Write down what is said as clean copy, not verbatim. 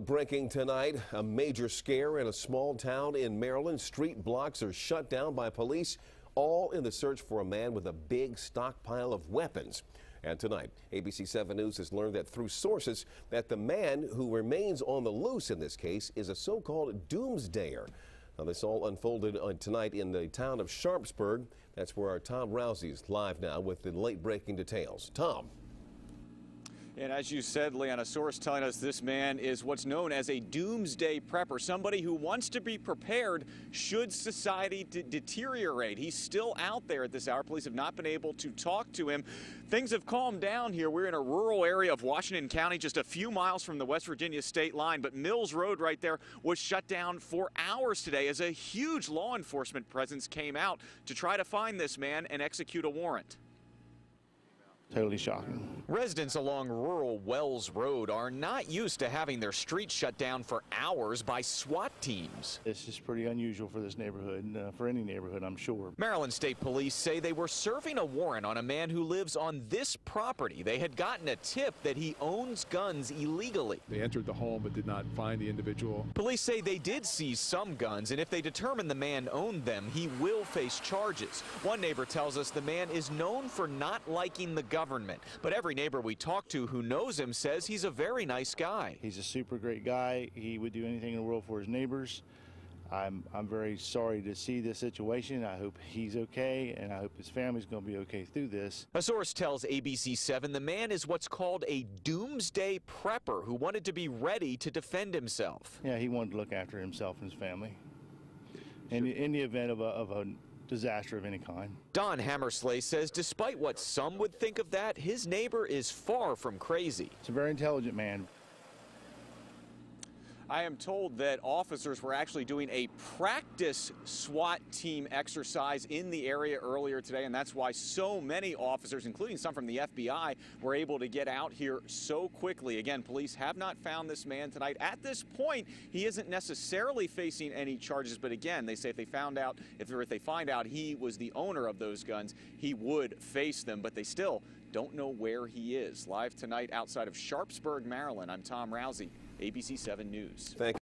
Breaking tonight, a major scare in a small town in Maryland. Street blocks are shut down by police, all in the search for a man with a big stockpile of weapons. And tonight, ABC 7 News has learned that through sources that the man who remains on the loose in this case is a so-called doomsdayer. Now, this all unfolded tonight in the town of Sharpsburg. That's where our Tom Rousey is live now with the late-breaking details. Tom. And as you said, Leon, a source telling us this man is what's known as a doomsday prepper, somebody who wants to be prepared should society deteriorate. He's still out there at this hour. Police have not been able to talk to him. Things have calmed down here. We're in a rural area of Washington County, just a few miles from the West Virginia state line. But Mills Road right there was shut down for hours today as a huge law enforcement presence came out to try to find this man and execute a warrant. Totally shocking. Residents along rural Wells Road are not used to having their streets shut down for hours by SWAT teams. This is pretty unusual for this neighborhood, for any neighborhood, I'm sure. Maryland State Police say they were serving a warrant on a man who lives on this property. They had gotten a tip that he owns guns illegally. They entered the home but did not find the individual. Police say they did seize some guns, and if they determine the man owned them, he will face charges. One neighbor tells us the man is known for not liking the government, but every neighbor we talk to who knows him says he's a very nice guy. He's a super great guy. He would do anything in the world for his neighbors. I'm very sorry to see this situation. I hope he's okay, and I hope his family's going to be okay through this. A source tells ABC 7 the man is what's called a doomsday prepper who wanted to be ready to defend himself. Yeah, he wanted to look after himself and his family in the event of a disaster of any kind. Don Hammersley says despite what some would think of that, his neighbor is far from crazy. It's a very intelligent man. I am told that officers were actually doing a practice SWAT team exercise in the area earlier today, and that's why so many officers, including some from the FBI, were able to get out here so quickly. Again, police have not found this man tonight. At this point, he isn't necessarily facing any charges, but again, they say if they find out he was the owner of those guns, he would face them, but they still don't know where he is. Live tonight outside of Sharpsburg, Maryland, I'm Tom Rousey, ABC 7 News. Thank you.